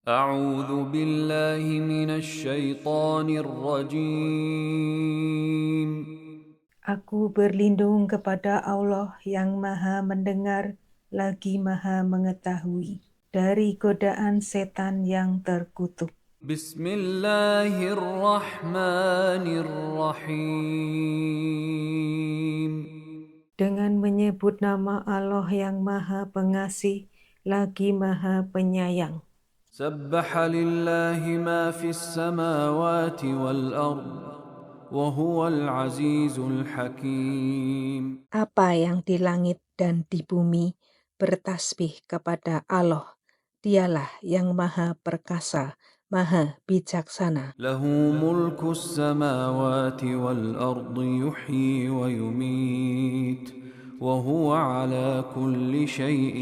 أعوذ بالله من الشيطان الرجيم. Aku berlindung kepada Allah yang Maha Mendengar lagi Maha Mengetahui dari godaan setan yang terkutuk. بسم الله الرحمن الرحيم. Dengan menyebut nama Allah yang Maha Pengasih lagi Maha Penyayang. سبح لله ما في السماوات والأرض وهو العزيز الحكيم. Apa yang di langit dan di bumi bertasbih kepada Allah. Dialah yang Maha Perkasa, Maha Bijaksana. له ملك السماوات والأرض يحيي ويميت وهو على كل شيء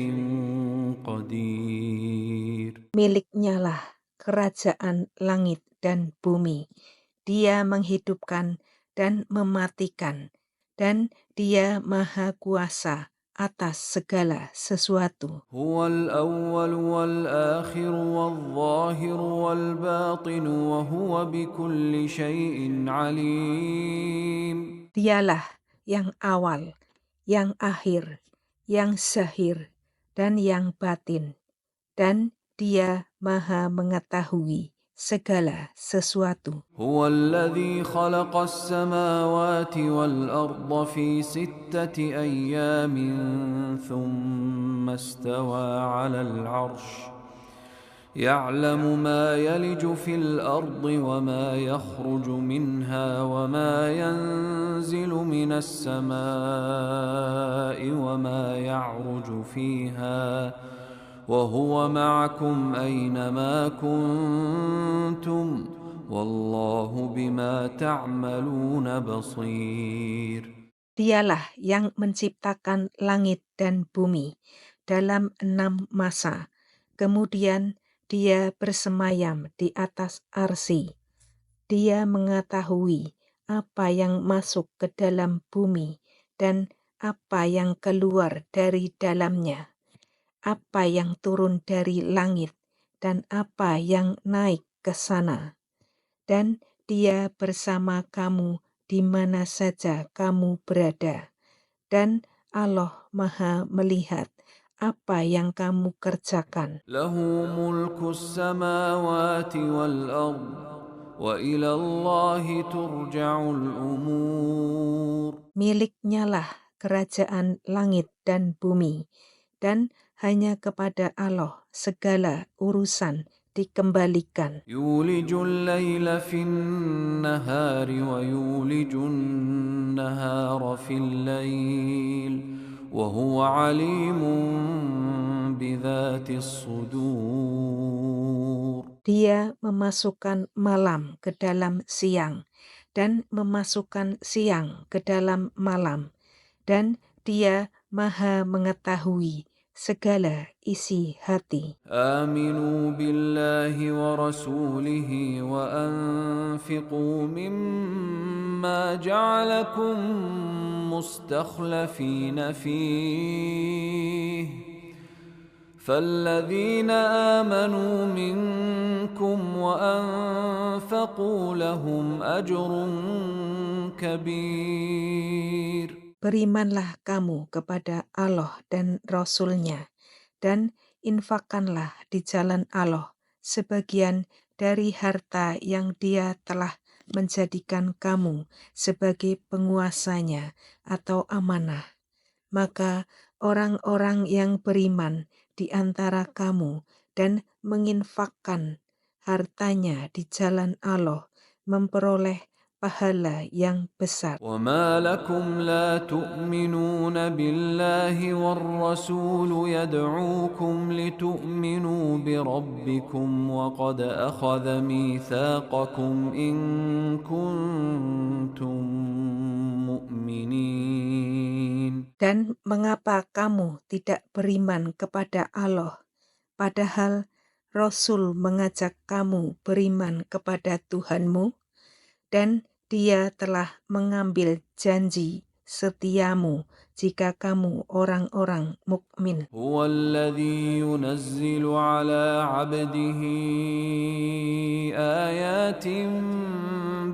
قدير. Miliknya lah kerajaan langit dan bumi. Dia menghidupkan dan mematikan, dan Dia Maha Kuasa atas segala sesuatu. هو الأول والآخر والظاهر والباطن وهو بكل شيء عليم. Dialah yang awal, yang akhir, yang zahir, dan yang batin, dan Dia Maha Mengetahui segala sesuatu. هو الذي خلق السماوات والأرض في 6 أيام ثم استوى على العرش يعلم ما يلج في الأرض وما يخرج منها وما ينزل من السماء وما يعرج فيها وهو معكم أينما كنتم والله بما تعملون بصير. Dialah yang menciptakan langit dan bumi dalam 6 masa. Kemudian Dia bersemayam di atas arsy. Dia mengetahui apa yang masuk ke dalam bumi dan apa yang keluar dari dalamnya, apa yang turun dari langit dan apa yang naik ke sana. Dan Dia bersama kamu di mana saja kamu berada. Dan Allah Maha melihat apa yang kamu kerjakan. له ملك السماوات والأرض وإلى الله ترجع الأمور. Miliknya lah kerajaan langit dan bumi, dan hanya kepada Allah segala urusan dikembalikan. يولج الليل في النهار ويولج النهار في الليل وهو عليم بذات الصدور. Dia memasukkan malam ke dalam siang dan memasukkan siang ke dalam malam, dan Dia Maha mengetahui segala isi hati. آمنوا بالله ورسوله وأنفقوا مما جعلكم مستخلفين فيه فالذين آمنوا منكم وأنفقوا لهم أجر كبير. Berimanlah kamu kepada Allah dan Rasul-Nya, dan infakkanlah di jalan Allah sebagian dari harta yang Dia telah menjadikan kamu sebagai penguasanya atau amanah. Maka orang-orang yang beriman di antara kamu dan menginfakkan hartanya di jalan Allah memperoleh pahala yang besar. وما لكم لا تؤمنون بالله والرسول يدعوكم لتؤمنوا بربكم وقد أخذ ميثاقكم إن كنتم مؤمنين. Dan mengapa kamu tidak beriman kepada Allah, padahal Rasul mengajak kamu beriman kepada Tuhanmu, dan Dia telah mengambil janji setiamu jika kamu orang-orang mukmin. هو الذي ينزل على عبده آيات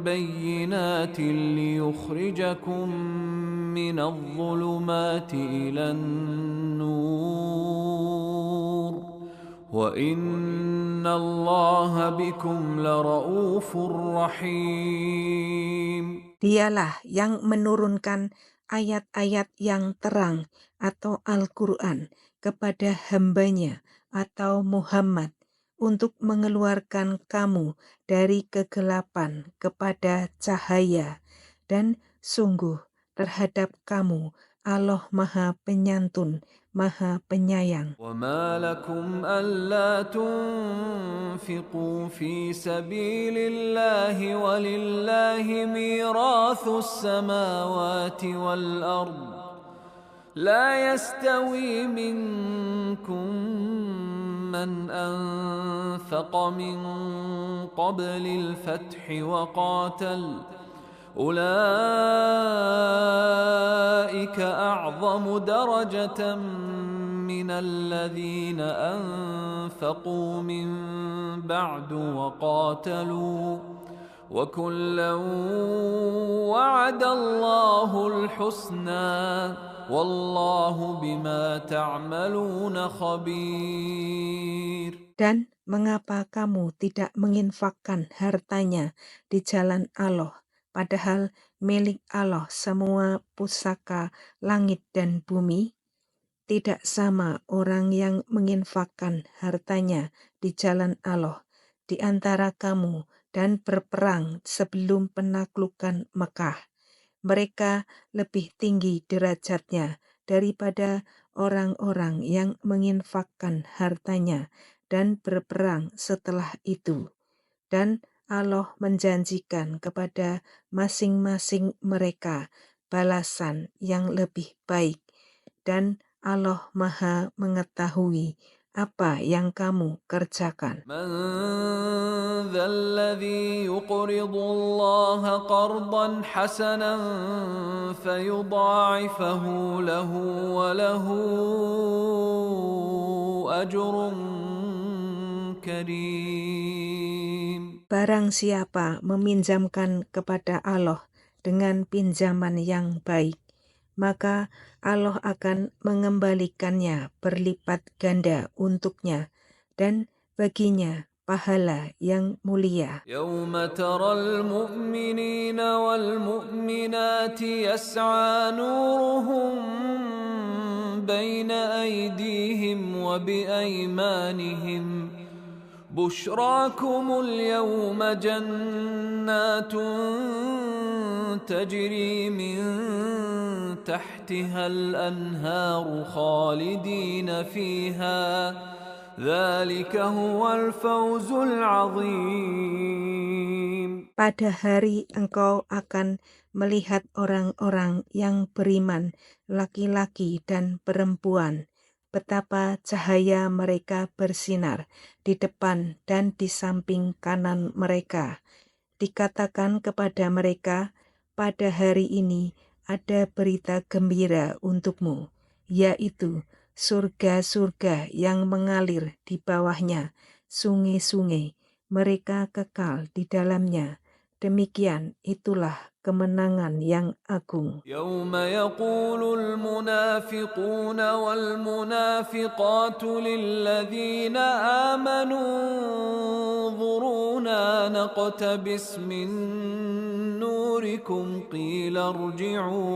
بينات ليخرجكم من الظلمات إلى النور وإن الله بكم لرؤوف رحيم. Dialah yang menurunkan ayat-ayat yang terang atau Al-Quran kepada hambanya atau Muhammad untuk mengeluarkan kamu dari kegelapan kepada cahaya, dan sungguh terhadap kamu Allah Maha Penyantun, Maha Penyayang. وما لكم ألا تنفقوا في سبيل الله ولله ميراث السماوات والأرض لا يستوي منكم من أنفق من قبل الفتح وقاتل أولئك أعظم درجة من الذين أنفقوا من بعد وقاتلوا وكلا وعد الله الحسنى والله بما تعملون خبير. Dan mengapa kamu tidak menginfakkan hartanya di jalan Allah, padahal milik Allah semua pusaka langit dan bumi? Tidak sama orang yang menginfakkan hartanya di jalan Allah di antara kamu dan berperang sebelum penaklukan Mekah. Mereka lebih tinggi derajatnya daripada orang-orang yang menginfakkan hartanya dan berperang setelah itu. Dan Allah menjanjikan kepada masing-masing mereka balasan yang lebih baik, dan Allah Maha mengetahui apa yang kamu kerjakan. من ذا الذي يقرض الله قرضا حسنا فيضاعفه له وله أجر كريم. Barang siapa meminjamkan kepada Allah dengan pinjaman yang baik, maka Allah akan mengembalikannya berlipat ganda untuknya, dan baginya pahala yang mulia. يوم ترى المؤمنين والمؤمنات يسعى نورهم بين أيديهم وبأيمانهم بشراكم اليوم جنات تجري من تحتها الأنهار خالدين فيها ذلك هو الفوز العظيم. Pada hari engkau akan melihat orang-orang yang beriman, laki-laki dan perempuan, betapa cahaya mereka bersinar di depan dan di samping kanan mereka. Dikatakan kepada mereka, pada hari ini ada berita gembira untukmu, yaitu surga-surga yang mengalir di bawahnya, sungai-sungai, mereka kekal di dalamnya. Demikian itulah kemenangan yang agung. يوم يقول المنافقون والمنافقات للذين آمنوا انظرونا نقتبس من نوركم قيل ارجعوا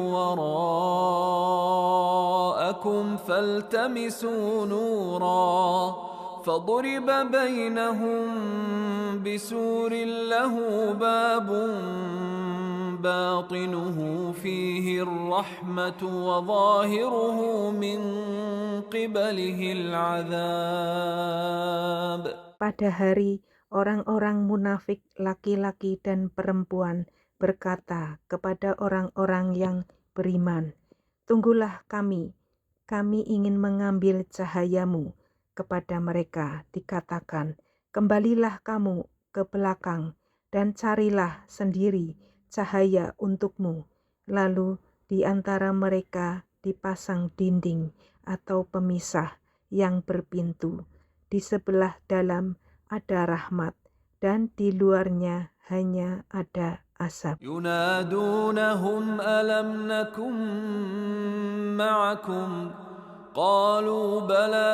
وراءكم فالتمسوا نورا فضرب بينهم بسور له باب باطنه فيه الرحمة وظاهره من قبله العذاب. Pada hari orang-orang munafik laki-laki dan perempuan berkata kepada orang-orang yang beriman, tunggulah kami ingin mengambil cahayamu. Kepada mereka dikatakan, kembalilah kamu ke belakang dan carilah sendiri cahaya untukmu. Lalu Di antara mereka dipasang dinding atau pemisah yang berpintu. Di sebelah dalam ada rahmat, dan di luarnya hanya ada asap. ينادونهم ألم نكن معكم قالوا بلى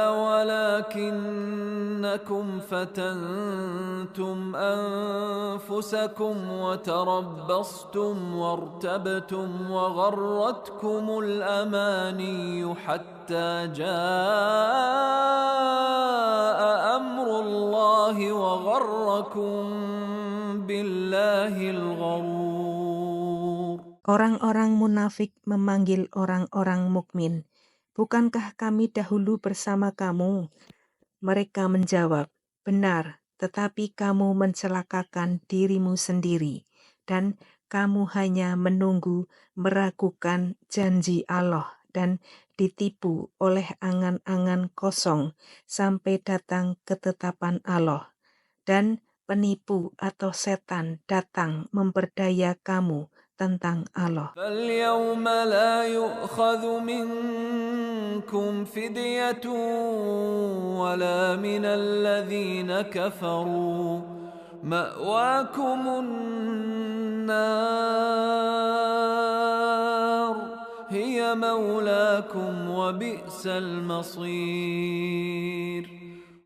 ولكنكم فتنتم أنفسكم وتربصتم وارتبتم وغرتكم الأماني حتى جاء أمر الله وغركم بالله الغرور. Orang-orang munafik memanggil orang-orang mukmin, "Bukankah kami dahulu bersama kamu?" Mereka menjawab, "Benar, tetapi kamu mencelakakan dirimu sendiri, dan kamu hanya menunggu meragukan janji Allah dan ditipu oleh angan-angan kosong sampai datang ketetapan Allah. Dan penipu atau setan datang memperdaya kamu tentang Allah." فاليوم لا يؤخذ منكم فدية ولا من الذين كفروا مأواكم النار هي مولاكم وبئس المصير.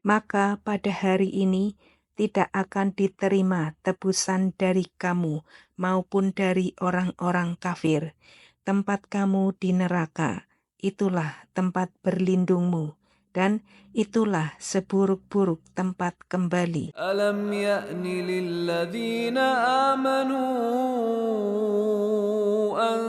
Maka pada hari ini tidak akan diterima tebusan dari kamu maupun dari orang-orang kafir. Tempat kamu di neraka, itulah tempat berlindungmu, dan itulah seburuk-buruk tempat kembali. ألم يأن للذين آمنوا أن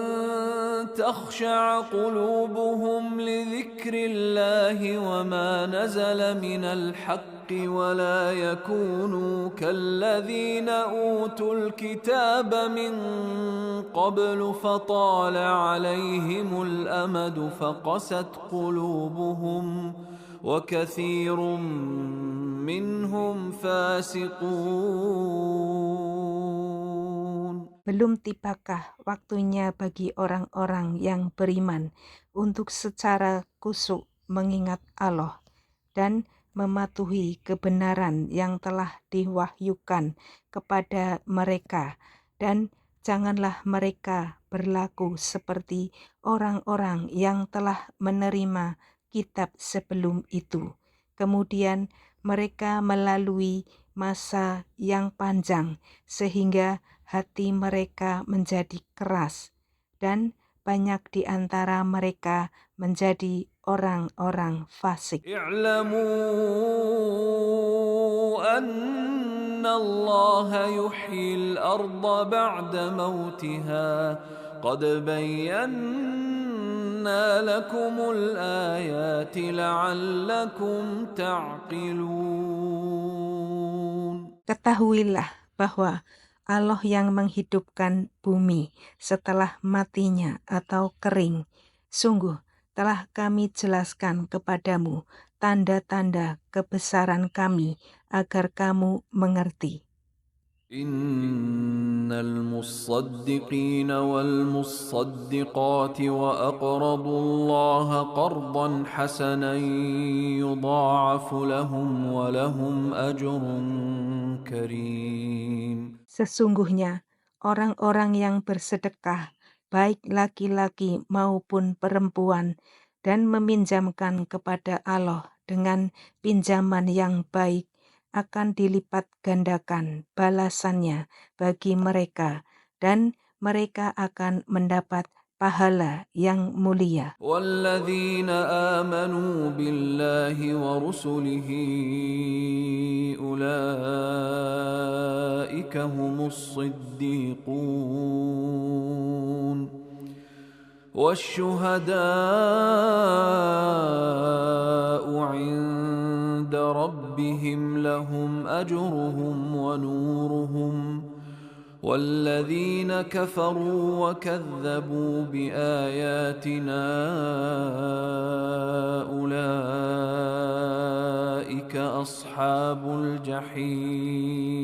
تخشع قلوبهم لذكر الله وما نزل من الحق ولا يكونوا كالذين أوتوا الكتاب من قبل فطال عليهم الأمد فقست قلوبهم وكثير منهم فاسقون. Belum tibakah waktunya bagi orang-orang yang beriman untuk secara kusuk mengingat Allah dan mematuhi kebenaran yang telah diwahyukan kepada mereka, dan janganlah mereka berlaku seperti orang-orang yang telah menerima kitab sebelum itu. Kemudian mereka melalui masa yang panjang sehingga hati mereka menjadi keras, dan banyak di antara mereka menjadi orang-orang fasik. اعلموا أن الله يحيي الأرض بعد موتها قد بينا لكم الآيات لعلكم تعقلون. Ketahuilah bahwa Allah yang menghidupkan bumi setelah matinya atau kering. Sungguh telah kami jelaskan kepadamu tanda-tanda kebesaran kami agar kamu mengerti. إن المصدقين والمصدقات وأقرضوا الله قرضا حسنا يضاعف لهم ولهم أجر كريم. Sesungguhnya orang-orang yang bersedekah, baik laki-laki maupun perempuan, dan meminjamkan kepada Allah dengan pinjaman yang baik, akan dilipat gandakan balasannya bagi mereka, dan mereka akan mendapat pahala yang mulia. والذين آمنوا بالله ورسله أولئك هم الصديقون والشهداء عند ربهم لهم أجرهم ونورهم والذين كفروا وكذبوا بآياتنا أولئك أصحاب الجحيم.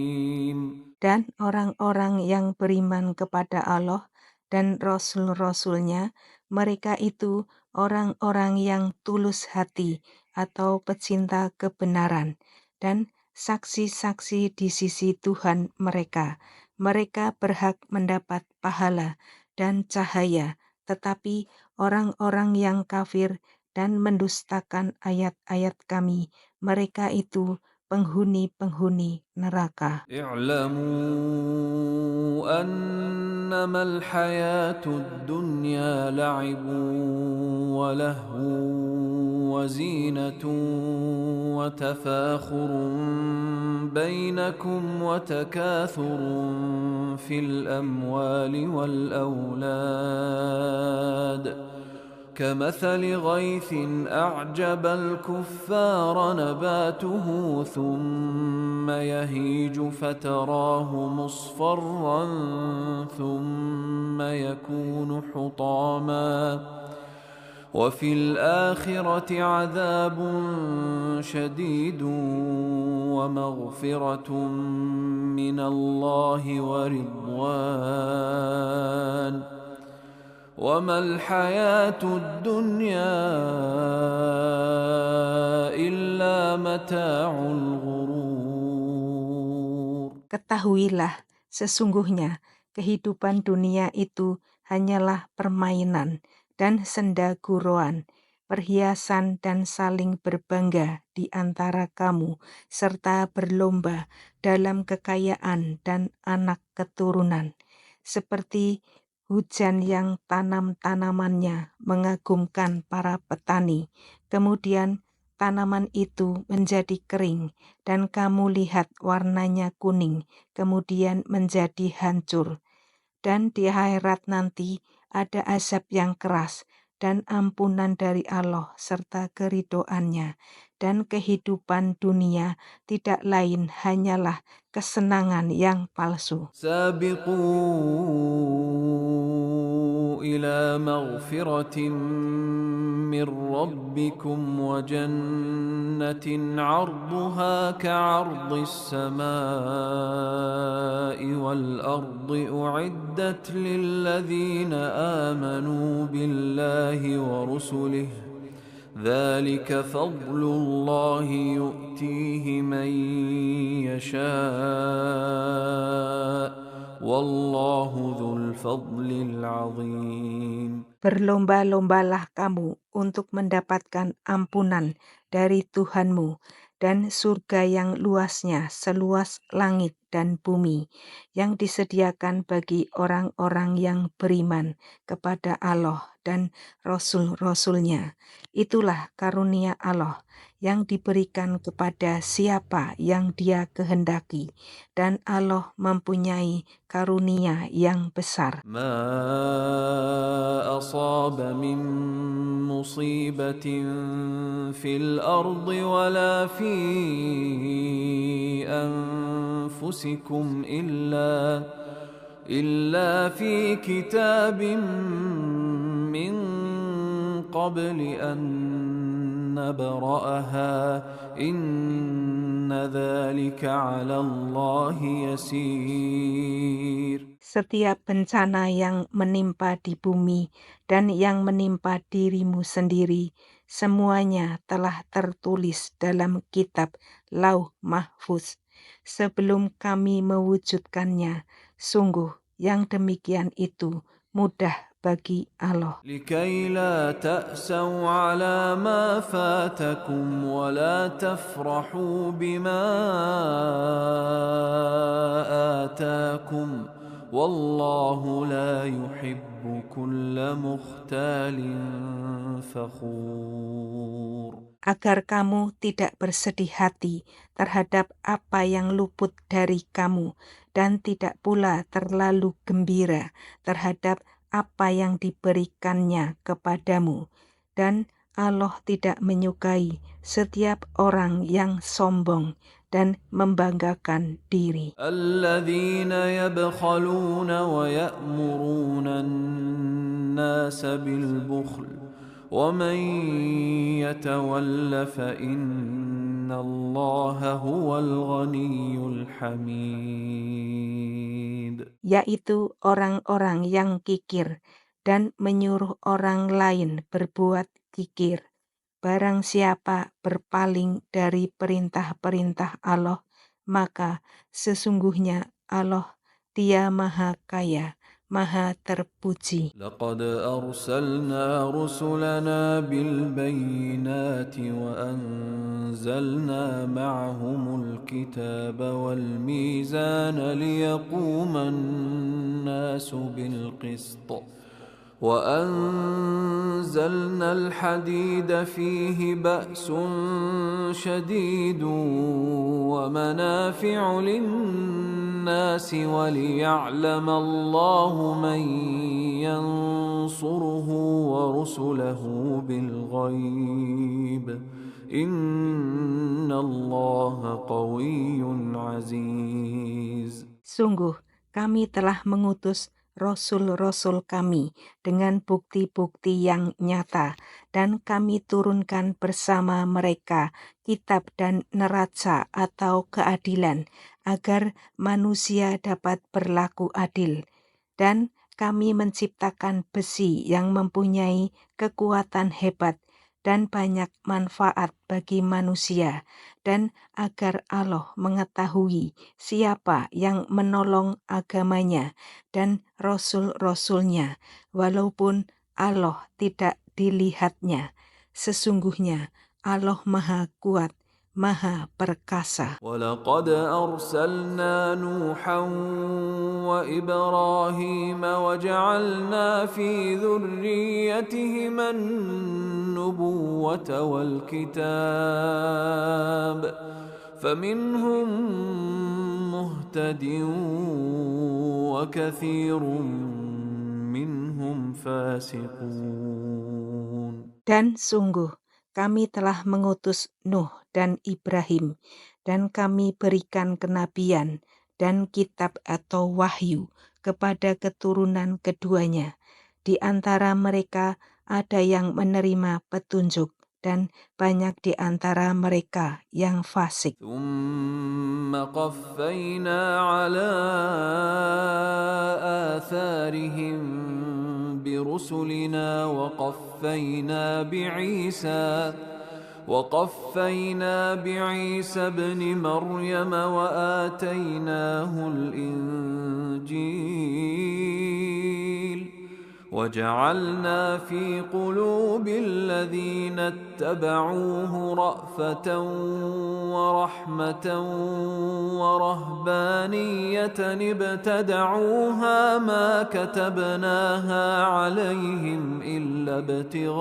Dan orang-orang yang beriman kepada Allah dan rasul-rasulnya, mereka itu orang-orang yang tulus hati atau pecinta kebenaran, dan saksi-saksi di sisi Tuhan mereka. Mereka berhak mendapat pahala dan cahaya, tetapi orang-orang yang kafir dan mendustakan ayat-ayat kami, mereka itu penghuni-penghuni neraka. اعلموا أنما الحياة الدنيا لعب ولهو وزينة وتفاخر بينكم وتكاثر في الأموال والأولاد كمثل غيث أعجب الكفار نباته ثم يهيج فتراه مصفرا ثم يكون حطاما وفي الآخرة عذاب شديد ومغفرة من الله ورضوان وما الحياة الدنيا إلا متاع الغرور. Ketahuilah, sesungguhnya kehidupan dunia itu hanyalah permainan dan senda guroan, perhiasan dan saling berbangga di antara kamu, serta berlomba dalam kekayaan dan anak keturunan. Seperti hujan yang tanam-tanamannya mengagumkan para petani, kemudian tanaman itu menjadi kering, dan kamu lihat warnanya kuning, kemudian menjadi hancur. Dan di akhirat nanti ada azab yang keras dan ampunan dari Allah serta keridhoannya. Dan kehidupan dunia tidak lain hanyalah kesenangan yang palsu. سابقوا إلى مغفرة من ربكم وجنة عرضها كعرض السماء والأرض أعدت للذين آمنوا بالله ورسله ذلك فضل الله يؤتيه من يشاء والله ذو الفضل العظيم. Berlomba-lombalah kamu untuk mendapatkan ampunan dari Tuhanmu dan surga yang luasnya seluas langit dan bumi, yang disediakan bagi orang-orang yang beriman kepada Allah dan Rasul-Rasulnya. Itulah karunia Allah yang diberikan kepada siapa yang Dia kehendaki, dan Allah mempunyai karunia yang besar. ما أصاب من مصيبة في الأرض ولا في أنفسكم إلا في كتاب من قبل أن نبرأها إن ذلك على الله يسير. Setiap bencana yang menimpa di bumi dan yang menimpa dirimu sendiri, semuanya telah tertulis dalam kitab Lauh Mahfuz sebelum kami mewujudkannya. Sungguh yang demikian itu mudah bagi Allah. لكي لا تأسوا على ما فاتكم ولا تفرحوا بما آتاكم والله لا يحب كل مختال فخور. Agar kamu tidak bersedih hati terhadap apa yang luput dari kamu, dan tidak pula terlalu gembira terhadap apa yang diberikannya kepadamu. Dan Allah tidak menyukai setiap orang yang sombong dan membanggakan diri. الذين يبخلون ويأمرون الناس بالبخل ومن يتول فإن الله هو الغني الحميد. Yaitu orang-orang yang kikir dan menyuruh orang lain berbuat kikir. Barang siapa berpaling dari perintah-perintah Allah, maka sesungguhnya Allah, Dia Maha Kaya, Maha Terpuji. لقد أرسلنا رسلنا بالبينات وأنزلنا معهم الكتاب والميزان ليقوم الناس بالقسط وأنزلنا الحديد فيه بأس شديد ومنافع للناس وليعلم الله من ينصره ورسله بالغيب إن الله قوي عزيز. Sungguh, kami telah mengutus rasul-rasul kami dengan bukti-bukti yang nyata, dan kami turunkan bersama mereka kitab dan neraca atau keadilan, agar manusia dapat berlaku adil. Dan kami menciptakan besi yang mempunyai kekuatan hebat dan banyak manfaat bagi manusia, dan agar Allah mengetahui siapa yang menolong agamanya dan rasul-rasulnya, walaupun Allah tidak dilihatnya. Sesungguhnya Allah Maha Kuat, Maha Perkasa. ولقد أرسلنا نوحا وإبراهيم وجعلنا في ذريتهما النبوة والكتاب فمنهم مهتد وكثير منهم فاسقون. Dan sungguh kami telah mengutus Nuh dan Ibrahim, dan kami berikan kenabian dan kitab atau wahyu kepada keturunan keduanya. Di antara mereka ada yang menerima petunjuk, dan banyak di antara mereka yang fasik. ثم قفينا على آثارهم برسلنا وقفينا بعيسى ابن مريم وآتيناه الإنجيل وجعلنا في قلوب الذين اتبعوه رأفة ورحمة ورهبانية ابتدعوها ما كتبناها عليهم إلا ابتغاء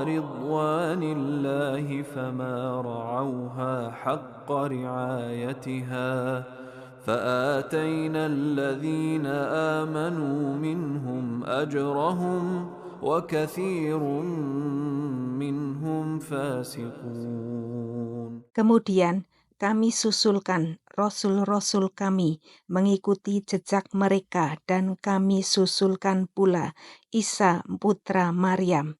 رضوان الله فما رعوها حق رعايتها فآتينا الذين آمنوا منهم أجرهم وكثير منهم فاسقون. Kemudian kami susulkan rasul-rasul kami mengikuti jejak mereka, dan kami susulkan pula Isa putra Maryam,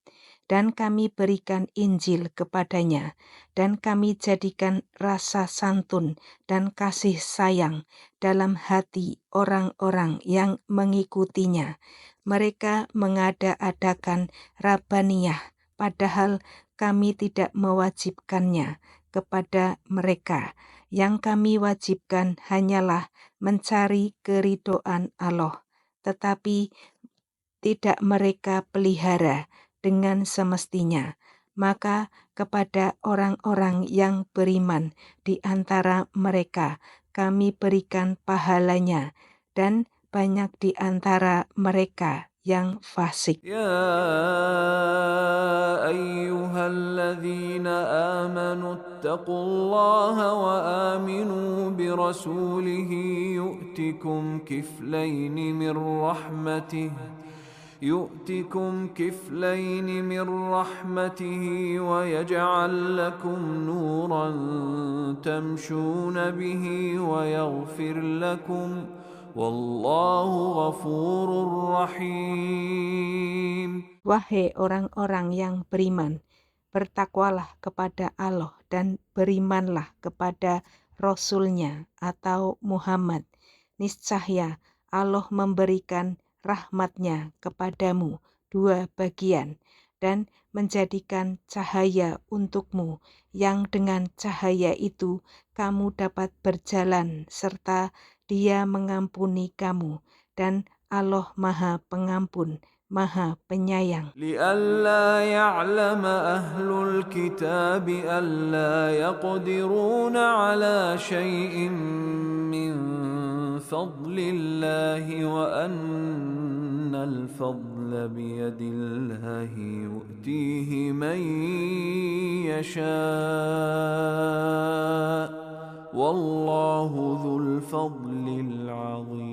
dan kami berikan Injil kepadanya, dan kami jadikan rasa santun dan kasih sayang dalam hati orang-orang yang mengikutinya. Mereka mengada-adakan Rabbaniyah, padahal kami tidak mewajibkannya kepada mereka. Yang kami wajibkan hanyalah mencari keridhaan Allah, tetapi tidak mereka pelihara dengan semestinya. Maka kepada orang-orang yang beriman di antara mereka kami berikan pahalanya, dan banyak di antara mereka yang fasik. يا أيها الذين آمنوا اتقوا الله وآمنوا برسوله يؤتكم كفلين من رحمته ويجعل لكم نورا تمشون به ويغفر لكم والله غفور رحيم. Wahai orang-orang yang beriman, bertakwalah kepada Allah dan berimanlah kepada Rasul-Nya atau Muhammad. Niscaya Allah memberikan rahmat-Nya kepadamu 2 bagian dan menjadikan cahaya untukmu, yang dengan cahaya itu kamu dapat berjalan serta Dia mengampuni kamu, dan Allah Maha Pengampun, Maha Penyayang. لئلا يعلم أهل الكتاب ألا يقدرون على شيء من فضل الله وأن الفضل بيد الله يؤتيه من يشاء والله ذو الفضل العظيم.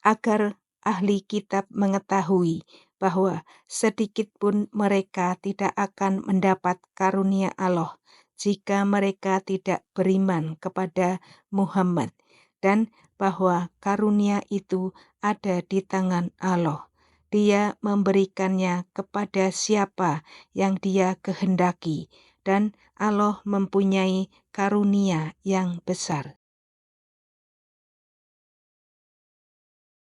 Agar ahli kitab mengetahui bahwa sedikit pun mereka tidak akan mendapat karunia Allah jika mereka tidak beriman kepada Muhammad, dan bahwa karunia itu ada di tangan Allah. Dia memberikannya kepada siapa yang Dia kehendaki, dan Allah mempunyai karunia yang besar.